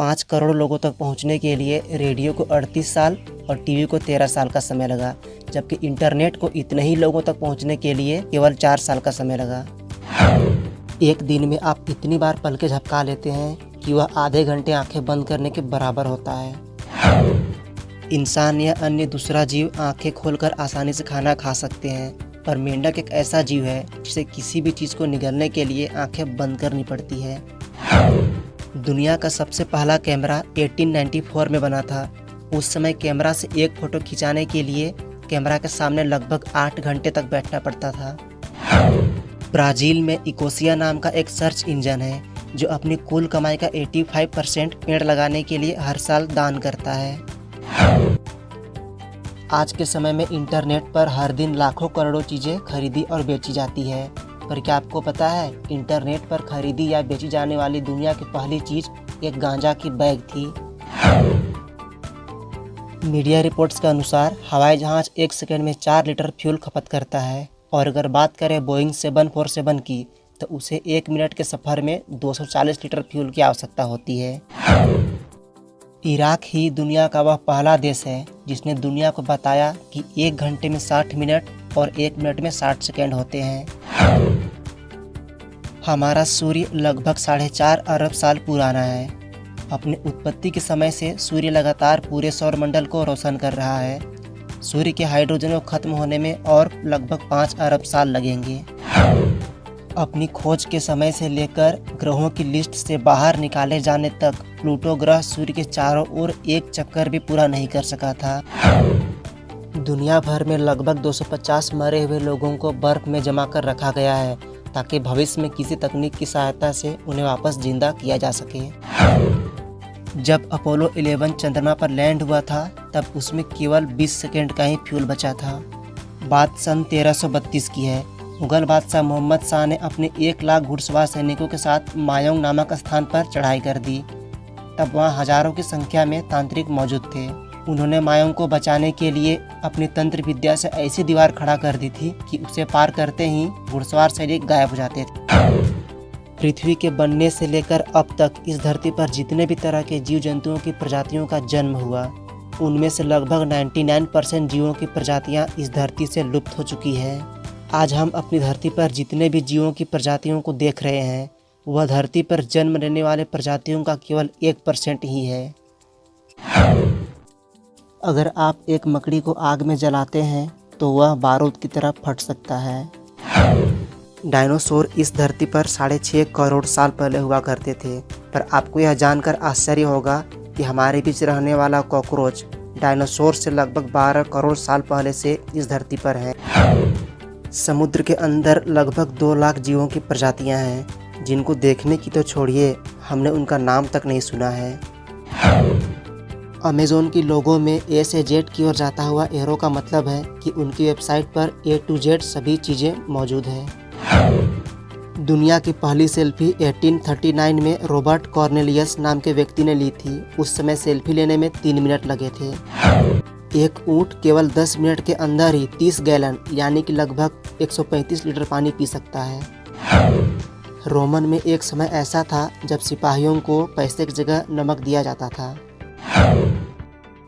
5 करोड़ लोगों तक पहुंचने के लिए रेडियो को 38 साल और टीवी को 13 साल का समय लगा, जबकि इंटरनेट को इतने ही लोगों तक पहुंचने के लिए केवल 4 साल का समय लगा। एक दिन में आप इतनी बार पलकें झपका लेते हैं कि वह आधे घंटे आंखें बंद करने के बराबर होता है। इंसान या अन्य दूसरा जीव आंखें खोलकर आसानी से खाना खा सकते हैं, पर मेंढक एक ऐसा जीव है जिसे किसी भी चीज़ को निगलने के लिए आंखें बंद करनी पड़ती है। दुनिया का सबसे पहला कैमरा 1894 में बना था। उस समय कैमरा से एक फ़ोटो खिंचाने के लिए कैमरा के सामने लगभग 8 घंटे तक बैठना पड़ता था। ब्राज़ील में इकोसिया नाम का एक सर्च इंजन है जो अपनी कुल कमाई का 85% पेड़ लगाने के लिए हर साल दान करता है। आज के समय में इंटरनेट पर हर दिन लाखों करोड़ों चीज़ें खरीदी और बेची जाती है, पर क्या आपको पता है इंटरनेट पर खरीदी या बेची जाने वाली दुनिया की पहली चीज़ एक गांजा की बैग थी। मीडिया रिपोर्ट्स के अनुसार हवाई जहाज़ 1 सेकंड में 4 लीटर फ्यूल खपत करता है, और अगर बात करें बोइंग 747 की तो उसे 1 मिनट के सफ़र में 240 लीटर फ्यूल की आवश्यकता होती है। इराक ही दुनिया का वह पहला देश है जिसने दुनिया को बताया कि 1 घंटे में 60 मिनट और 1 मिनट में 60 सेकंड होते हैं। हमारा सूर्य लगभग 4.5 अरब साल पुराना है। अपने उत्पत्ति के समय से सूर्य लगातार पूरे सौरमंडल को रोशन कर रहा है। सूर्य के हाइड्रोजन को खत्म होने में और लगभग 5 अरब साल लगेंगे। अपनी खोज के समय से लेकर ग्रहों की लिस्ट से बाहर निकाले जाने तक प्लूटो ग्रह सूर्य के चारों ओर एक चक्कर भी पूरा नहीं कर सका था। दुनिया भर में लगभग 250 मरे हुए लोगों को बर्फ में जमा कर रखा गया है ताकि भविष्य में किसी तकनीक की सहायता से उन्हें वापस जिंदा किया जा सके। जब अपोलो 11 चंद्रमा पर लैंड हुआ था तब उसमें केवल 20 सेकंड का ही फ्यूल बचा था। बात सन 1332 की है। मुगल बादशाह मोहम्मद शाह ने अपने 1 लाख घुड़सवार सैनिकों के साथ मायोंग नामक स्थान पर चढ़ाई कर दी। तब वहां हजारों की संख्या में तांत्रिक मौजूद थे। उन्होंने मायोंग को बचाने के लिए अपनी तंत्र विद्या से ऐसी दीवार खड़ा कर दी थी कि उसे पार करते ही घुड़सवार सैनिक गायब हो जाते थे। पृथ्वी के बनने से लेकर अब तक इस धरती पर जितने भी तरह के जीव जंतुओं की प्रजातियों का जन्म हुआ, उनमें से लगभग 99% जीवों की प्रजातियां इस धरती से लुप्त हो चुकी है। आज हम अपनी धरती पर जितने भी जीवों की प्रजातियों को देख रहे हैं, वह धरती पर जन्म लेने वाले प्रजातियों का केवल 1% ही है। अगर आप एक मकड़ी को आग में जलाते हैं तो वह बारूद की तरह फट सकता है। डायनासोर इस धरती पर 6.5 करोड़ साल पहले हुआ करते थे, पर आपको यह जानकर आश्चर्य होगा कि हमारे बीच रहने वाला कॉकरोच डायनासोर से लगभग 12 करोड़ साल पहले से इस धरती पर है। समुद्र के अंदर लगभग 2 लाख जीवों की प्रजातियां हैं, जिनको देखने की तो छोड़िए, हमने उनका नाम तक नहीं सुना है। अमेज़न की लोगों में ए से जेड की ओर जाता हुआ एरो का मतलब है कि उनकी वेबसाइट पर A to Z सभी चीज़ें मौजूद हैं। दुनिया की पहली सेल्फी 1839 में रॉबर्ट कॉर्नेलियस नाम के व्यक्ति ने ली थी। उस समय सेल्फी लेने में 3 मिनट लगे थे। एक ऊँट केवल 10 मिनट के अंदर ही 30 गैलन यानी कि लगभग 135 लीटर पानी पी सकता है। रोमन में एक समय ऐसा था जब सिपाहियों को पैसे की जगह नमक दिया जाता था।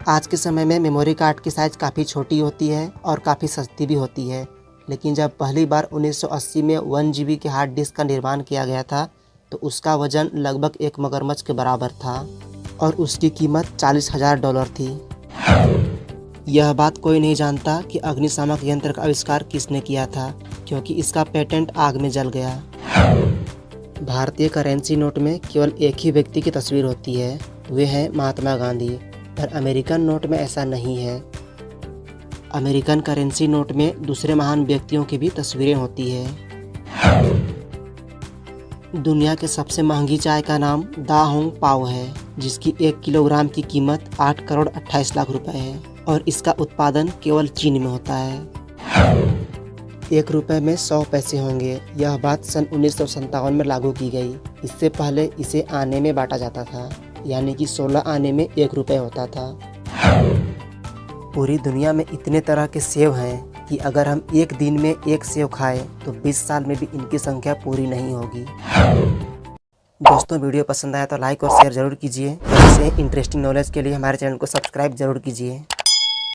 आज के समय में मेमोरी कार्ड की साइज़ काफ़ी छोटी होती है और काफ़ी सस्ती भी होती है, लेकिन जब पहली बार 1980 में 1 GB के हार्ड डिस्क का निर्माण किया गया था तो उसका वजन लगभग एक मगरमच्छ के बराबर था और उसकी कीमत $40,000 थी। यह बात कोई नहीं जानता कि अग्निशामक यंत्र का आविष्कार किसने किया था, क्योंकि इसका पेटेंट आग में जल गया। भारतीय करेंसी नोट में केवल एक ही व्यक्ति की तस्वीर होती है, वे हैं महात्मा गांधी, पर अमेरिकन नोट में ऐसा नहीं है। अमेरिकन करेंसी नोट में दूसरे महान व्यक्तियों की भी तस्वीरें होती है। दुनिया के सबसे महंगी चाय का नाम दा होंग पाओ है, जिसकी 1 किलोग्राम की कीमत 8 करोड़ 28 लाख रुपए है और इसका उत्पादन केवल चीन में होता है। 1 रुपये में 100 पैसे होंगे। यह बात सन 1957 में लागू की गई। इससे पहले इसे आने में बांटा जाता था, यानी कि 16 आने में 1 रुपये होता था। पूरी दुनिया में इतने तरह के सेब हैं कि अगर हम एक दिन में 1 सेब खाएं तो 20 साल में भी इनकी संख्या पूरी नहीं होगी। दोस्तों वीडियो पसंद आया तो लाइक और शेयर ज़रूर कीजिए। ऐसे इंटरेस्टिंग नॉलेज के लिए हमारे चैनल को सब्सक्राइब ज़रूर कीजिए।